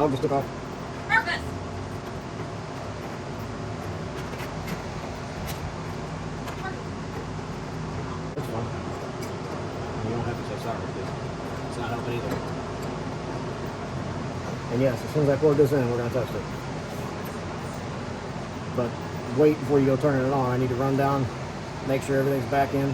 dog just took off. Marcus! That's fine. You don't have to say sorry. It's not helping either. And yes, as soon as I plug this in, we're going to test it. But wait before you go turning it on. I need to run down, make sure everything's back in.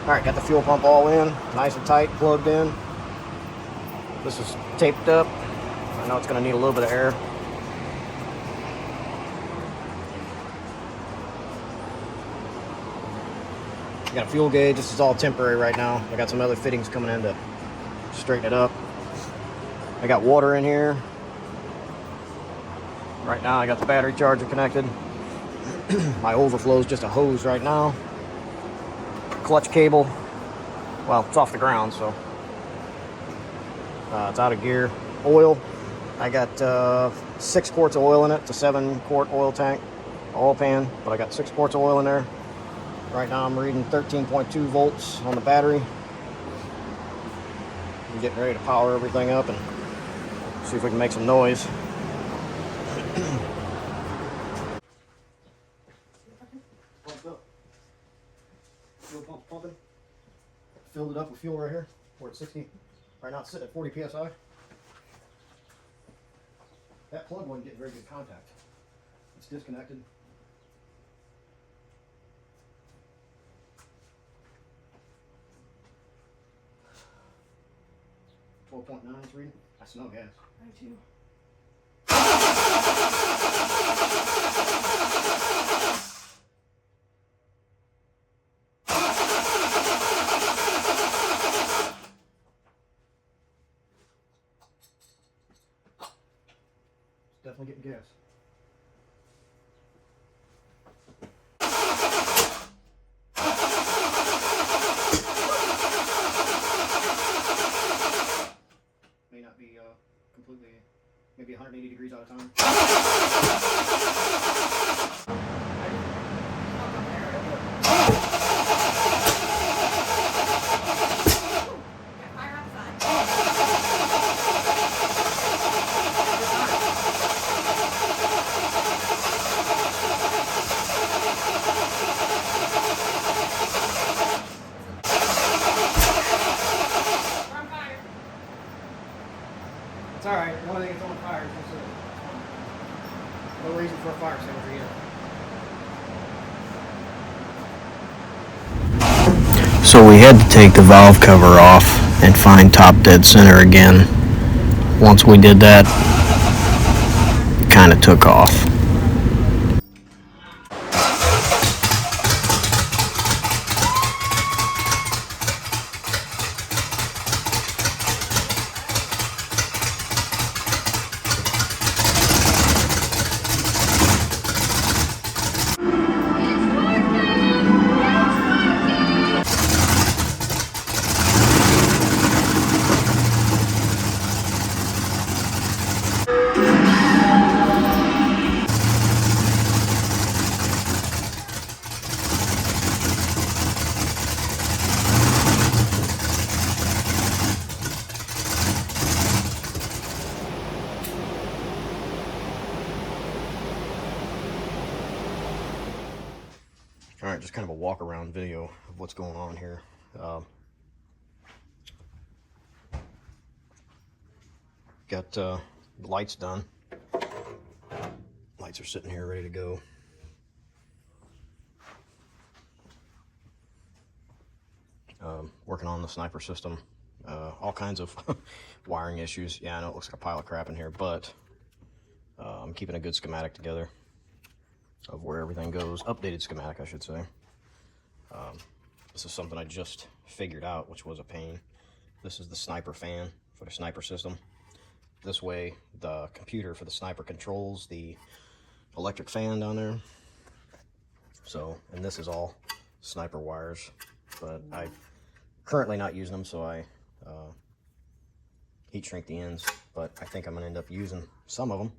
Alright, got the fuel pump all in, nice and tight, plugged in. This is taped up. I know it's going to need a little bit of air. Got a fuel gauge. This is all temporary right now. I got some other fittings coming in to straighten it up. I got water in here. Right now I got the battery charger connected. My overflow is just a hose right now. Clutch cable. Well, it's off the ground, so it's out of gear. Oil. I got 6 quarts of oil in it. It's a 7-quart oil tank, oil pan, but I got 6 quarts of oil in there. Right now I'm reading 13.2 volts on the battery. I'm getting ready to power everything up and see if we can make some noise. Pumped up. Fuel pump's pumping. Filled it up with fuel right here. We're at 60. Right now it's sitting at 40 psi. That plug wasn't getting very good contact. It's disconnected. 12.9 it's reading. That's no gas. I too. It's definitely getting gas. May not be completely, maybe 180 degrees out of time. It's alright, the only thing that's on fire is this. No reason for a fire extinguisher yet. So we had to take the valve cover off and find top dead center again. Once we did that, it kind of took off. Alright, just kind of a walk around video of what's going on here. Got the lights done. Lights are sitting here ready to go. Working on the sniper system. All kinds of wiring issues. Yeah, I know it looks like a pile of crap in here, but I'm keeping a good schematic together of where everything goes. Updated schematic, I should say. This is something I just figured out, which was a pain. This is the sniper fan for the sniper system. This way, the computer for the sniper controls the electric fan down there. So, and this is all sniper wires, but I'm currently not using them, so I heat shrink the ends, but I think I'm gonna end up using some of them.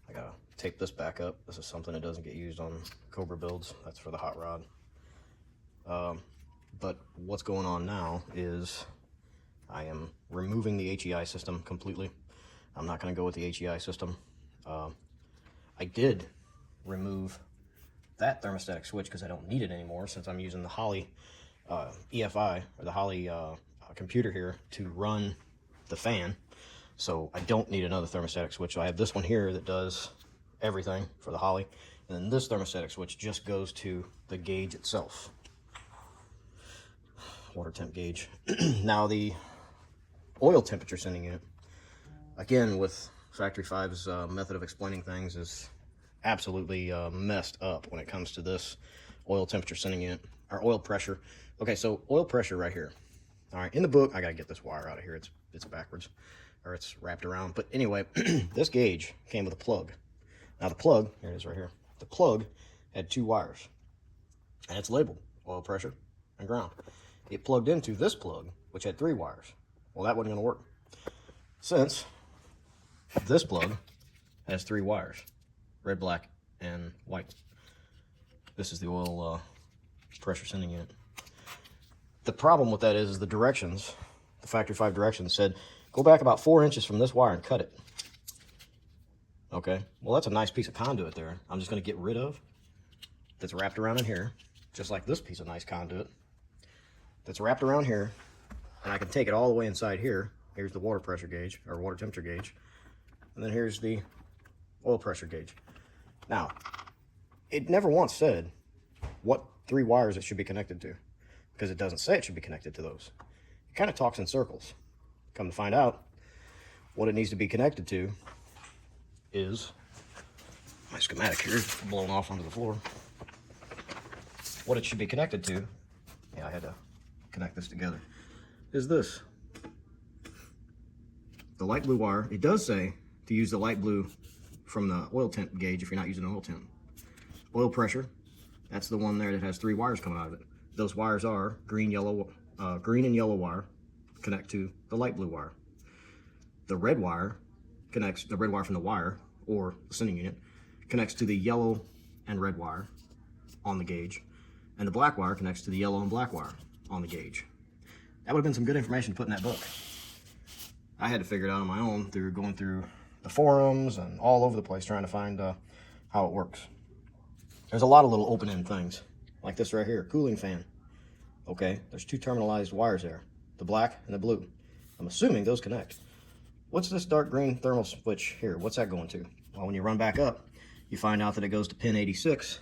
I gotta tape this back up. This is something that doesn't get used on Cobra builds. That's for the hot rod. But what's going on now is I am removing the HEI system completely. I'm not going to go with the HEI system. I did remove that thermostatic switch because I don't need it anymore, since I'm using the Holley EFI, or the Holley computer here, to run the fan. So I don't need another thermostatic switch. So I have this one here that does everything for the Holley, and then this thermostatic switch just goes to the gauge itself. Water temp gauge. Now the oil temperature sending unit, again with Factory 5's method of explaining things, is absolutely messed up when it comes to this oil temperature sending unit, or oil pressure. Okay, so oil pressure right here. All right, in the book, I gotta get this wire out of here. It's backwards, or it's wrapped around. But anyway, this gauge came with a plug. Now the plug, here it is right here. The plug had 2 wires, and it's labeled oil pressure and ground. It plugged into this plug, which had 3 wires. Well, that wasn't gonna work, since this plug has 3 wires, red, black, and white. This is the oil pressure sending unit. The problem with that is the directions, the Factory 5 directions said, go back about 4 inches from this wire and cut it. Okay, well, that's a nice piece of conduit there. I'm just going to get rid of, that's wrapped around in here, just like this piece of nice conduit that's wrapped around here, and I can take it all the way inside here. Here's the water pressure gauge, or water temperature gauge, and then here's the oil pressure gauge. Now, it never once said what 3 wires it should be connected to, because it doesn't say it should be connected to those. It kind of talks in circles. Come to find out, what it needs to be connected to is, my schematic here is blown off onto the floor. What it should be connected to, yeah, I had to connect this together, is this. The light blue wire. It does say to use the light blue from the oil temp gauge if you're not using an oil temp. Oil pressure, that's the one there that has 3 wires coming out of it. Those wires are green and yellow wire connect to the light blue wire. The red wire connects, the red wire from the wire, or the sending unit, connects to the yellow and red wire on the gauge. And the black wire connects to the yellow and black wire on the gauge. That would have been some good information to put in that book. I had to figure it out on my own through going through the forums and all over the place trying to find how it works. There's a lot of little open-end things, like this right here, cooling fan. Okay, there's 2 terminalized wires there, the black and the blue. I'm assuming those connect. What's this dark green thermal switch here? What's that going to? Well, when you run back up, you find out that it goes to pin 86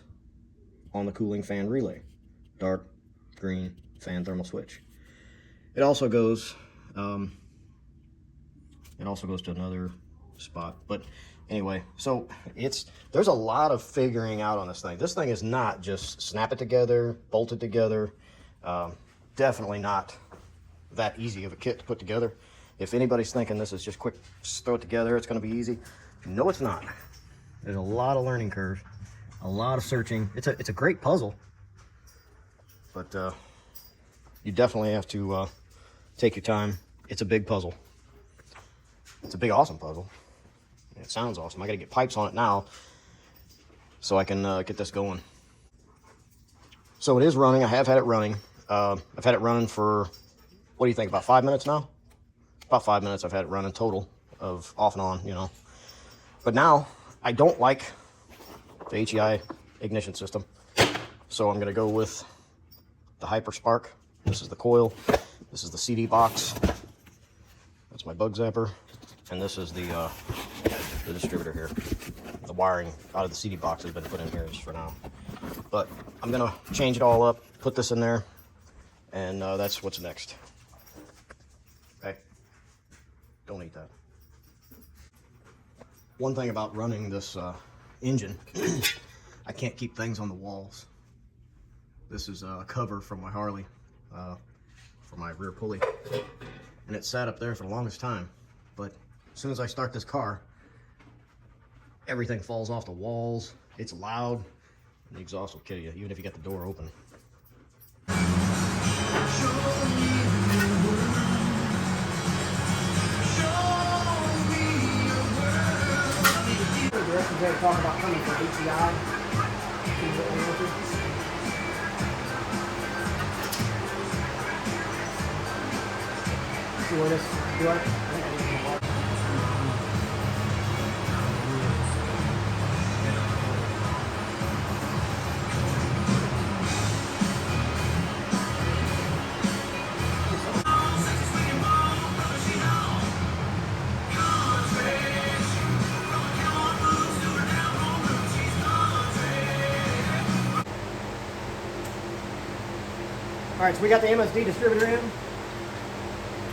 on the cooling fan relay. Dark green fan thermal switch. It also goes to another spot. But anyway, so there's a lot of figuring out on this thing. This thing is not just snap it together, bolt it together. Definitely not that easy of a kit to put together. If anybody's thinking this is just quick, just throw it together, it's going to be easy. No, it's not. There's a lot of learning curve, a lot of searching. It's a great puzzle, but you definitely have to take your time. It's a big puzzle. It's a big, awesome puzzle. It sounds awesome. I got to get pipes on it now so I can get this going. So it is running. I have had it running. I've had it running for, what do you think, about 5 minutes now? About 5 minutes I've had it running total, of off and on, you know. But now I don't like the HEI ignition system, so I'm going to go with the HyperSpark. This is the coil. This is the CD box. That's my bug zapper. And this is the distributor here. The wiring out of the CD box has been put in here just for now. But I'm going to change it all up, put this in there, and that's what's next. Okay? Don't eat that. One thing about running this engine, I can't keep things on the walls. This is a cover from my Harley, for my rear pulley. And it sat up there for the longest time. But as soon as I start this car, everything falls off the walls. It's loud. And the exhaust will kill you, even if you got the door open. directions there to talk about coming for HCI. See where this do I? All right, so we got the MSD distributor in,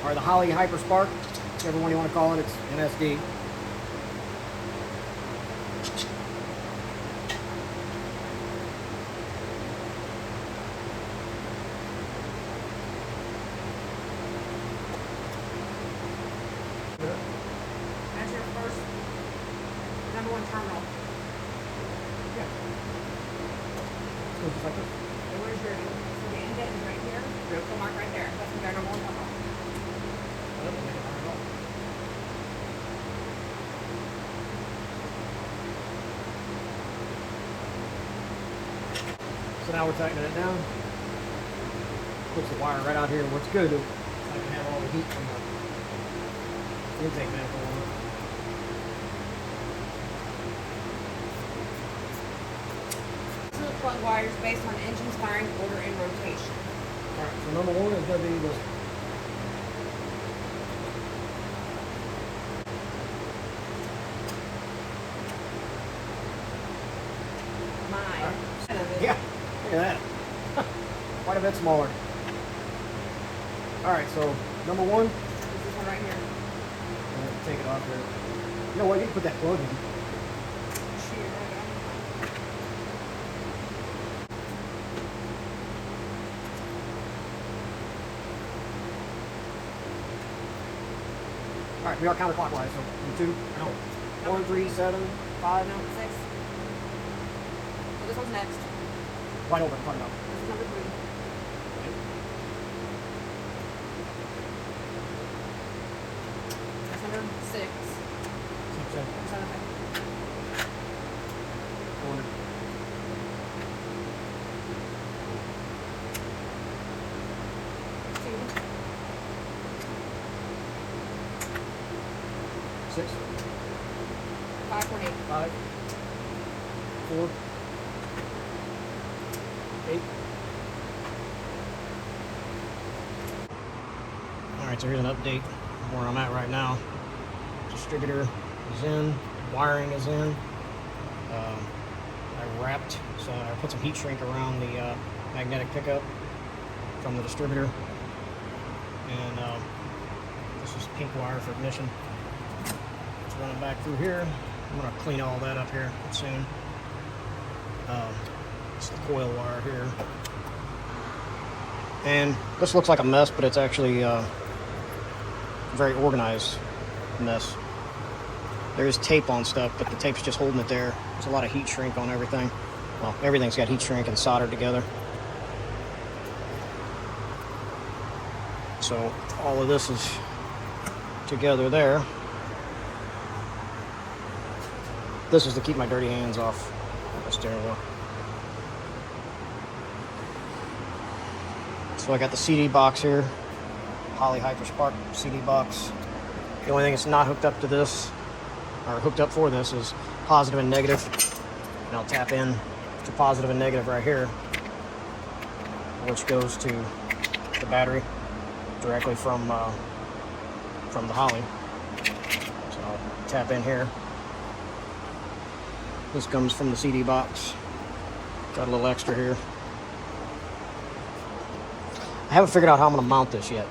or the Holley HyperSpark, whichever one you want to call it. It's MSD. That's your first #1 terminal. Yeah. So just like this. And where's your, so the indent is right here. So mark right there. That's your #1 terminal. So now we're tightening it down. Puts the wire right out here. What's good is I can have all the heat from the intake manifold on it. These are the plug wires based on engine's firing order and rotation. All right, so number 1 is going to be this. Yeah, look at that. Quite a bit smaller. All right, so number 1. This is one right here. Take it off there. You know what? You can put that plug in. All right, we are counterclockwise. So 2, no, 1, 3, 7, 5. No, 6. So this one's next. Wide open. I'm talking about. This is number 3. That's number 6. 7, That's number 5. 400. 6, 5.8. 5, 4, 8. All right, so here's an update where I'm at right now. Distributor is in, wiring is in. I wrapped, so I put some heat shrink around the magnetic pickup from the distributor. And this is pink wire for ignition. It's running back through here. I'm gonna clean all that up here soon. It's the coil wire here. And this looks like a mess, but it's actually a very organized mess. There's tape on stuff, but the tape's just holding it there. There's a lot of heat shrink on everything. Well, everything's got heat shrink and soldered together. So all of this is together there. This is to keep my dirty hands off the steering wheel. So I got the CD box here, Holley HyperSpark CD box. The only thing that's not hooked up to this, or hooked up for this, is positive and negative. And I'll tap in to positive and negative right here, which goes to the battery directly from the Holley. So I'll tap in here. This comes from the CD box. Got a little extra here. I haven't figured out how I'm gonna mount this yet.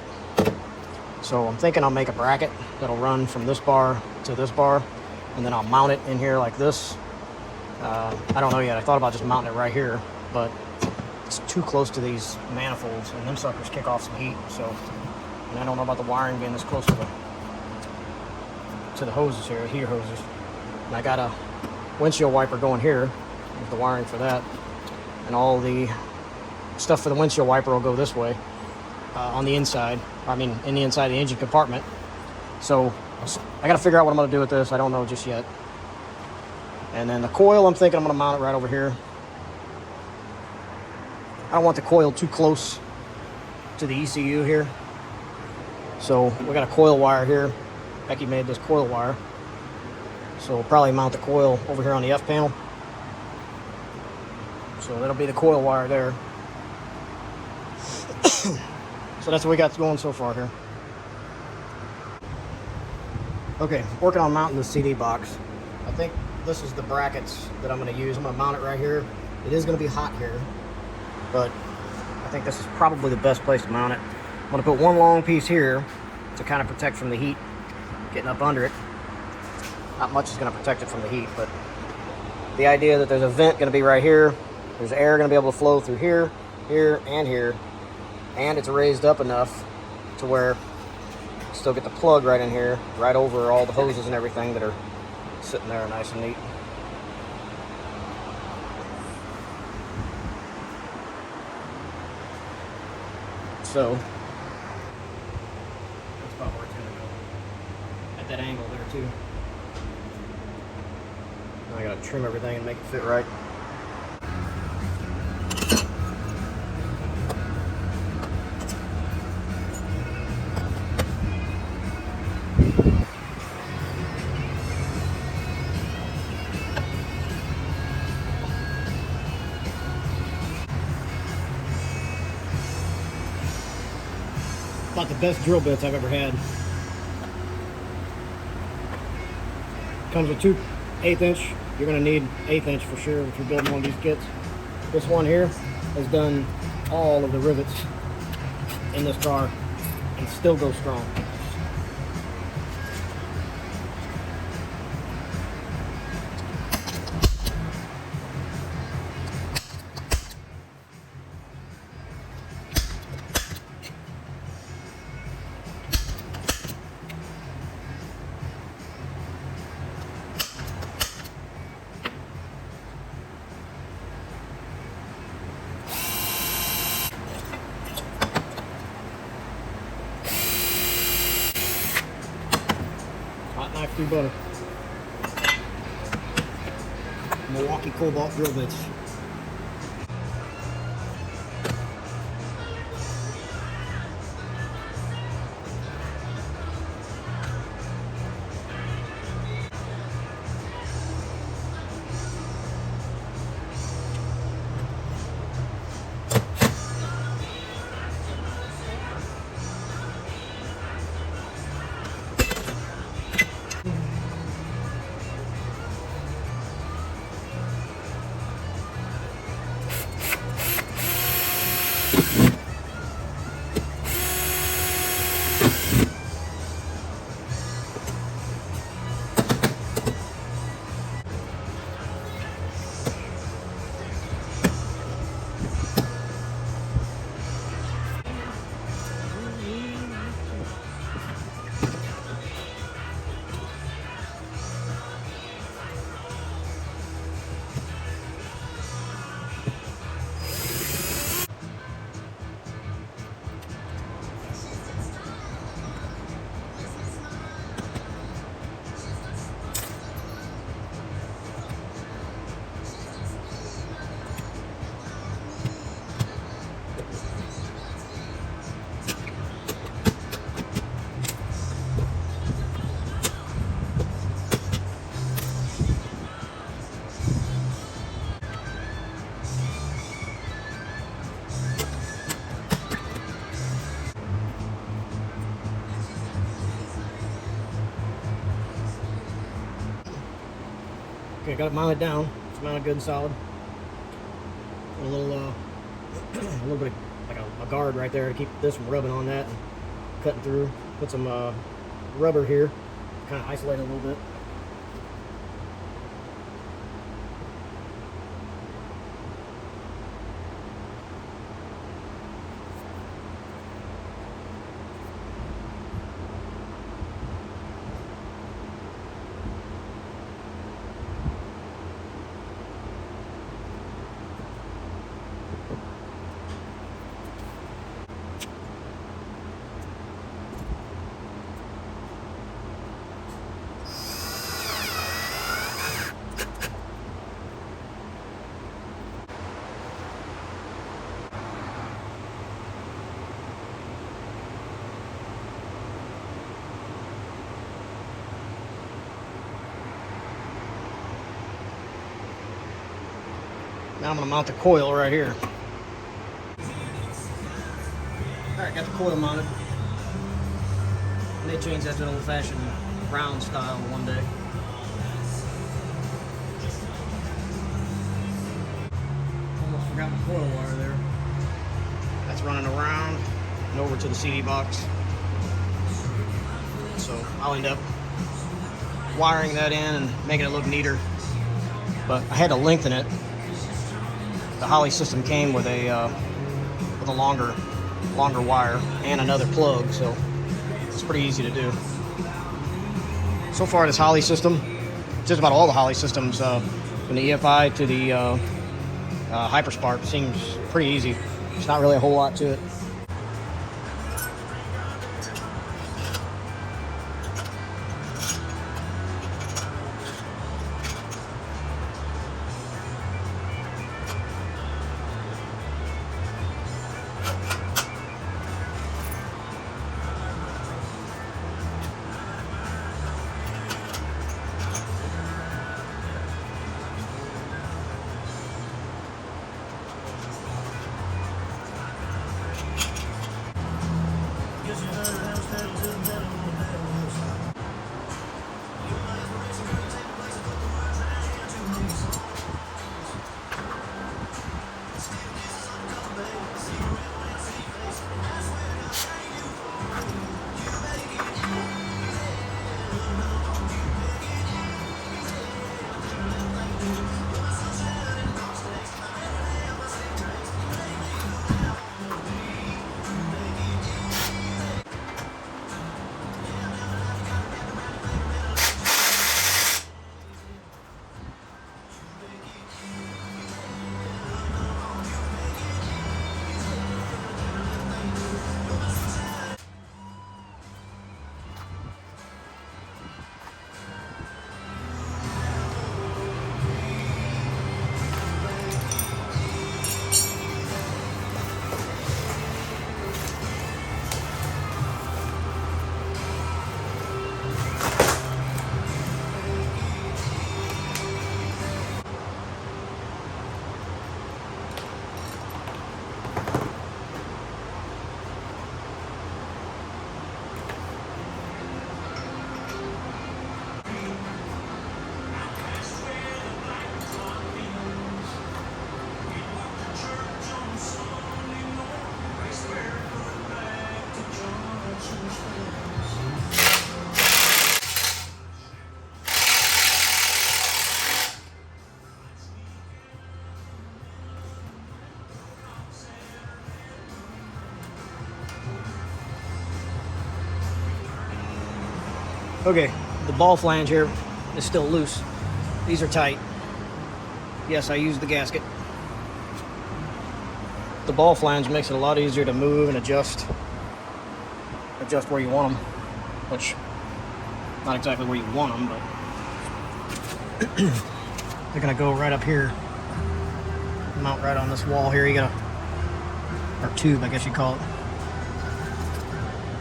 So I'm thinking I'll make a bracket that'll run from this bar to this bar, and then I'll mount it in here like this. I don't know yet. I thought about just mounting it right here, but it's too close to these manifolds, and them suckers kick off some heat. So, and I don't know about the wiring being this close to the hoses here, heater hoses. And I got a windshield wiper going here with the wiring for that, and all the stuff for the windshield wiper will go this way on the inside. I mean, in the inside of the engine compartment. So I got to figure out what I'm going to do with this. I don't know just yet. And then the coil, I'm thinking I'm going to mount it right over here. I don't want the coil too close to the ECU here. So we got a coil wire here. Becky made this coil wire. So we'll probably mount the coil over here on the F panel. So that'll be the coil wire there. So that's what we got going so far here. Okay, working on mounting the CD box. I think this is the brackets that I'm going to use. I'm going to mount it right here. It is going to be hot here, but I think this is probably the best place to mount it. I'm going to put one long piece here to kind of protect from the heat getting up under it. Not much is going to protect it from the heat, but the idea that there's a vent going to be right here. There's air going to be able to flow through here, here, and here. And it's raised up enough to where you still get the plug right in here, right over all the hoses and everything that are sitting there nice and neat. So that's about where it's going to go. At that angle there too. Now I got to trim everything and make it fit right. About the best drill bits I've ever had. Comes with two 1/8 inch. You're going to need 1/8 inch for sure if you're building one of these kits. This one here has done all of the rivets in this car and still goes strong. Hot knife through butter. Milwaukee Cobalt drill bits. Okay, got it mounted down. It's mounted good and solid. A little bit of, like a guard right there to keep this from rubbing on that and cutting through. Put some rubber here, kind of isolate it a little bit. Now I'm gonna mount the coil right here. Alright, got the coil mounted. They changed that to an old-fashioned round style one day. Almost forgot my coil wire there. That's running around and over to the CD box. So I'll end up wiring that in and making it look neater. But I had to lengthen it. The Holley system came with a longer wire and another plug, so it's pretty easy to do. So far, this Holley system, just about all the Holley systems, from the EFI to the HyperSpark, seems pretty easy. There's not really a whole lot to it. Okay, the ball flange here is still loose. These are tight. Yes, I used the gasket. The ball flange makes it a lot easier to move and adjust where you want them, which, not exactly where you want them, but they're gonna go right up here, mount right on this wall here. You gotta, or tube, I guess you call it.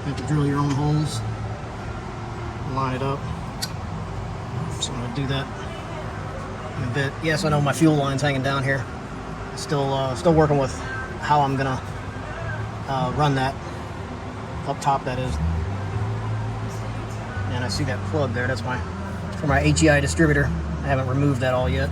You have to drill your own holes, line it up. So I'm gonna do that in a bit. Yes, I know my fuel line's hanging down here. Still working with how I'm gonna run that up top. That is, and I see that plug there. That's for my HEI distributor. I haven't removed that all yet.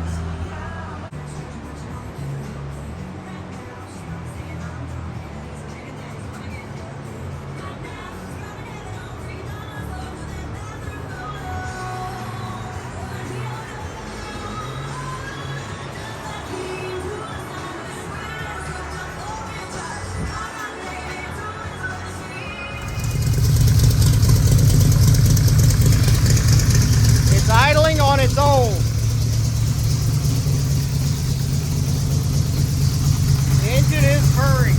Idling on its own. The engine is purring.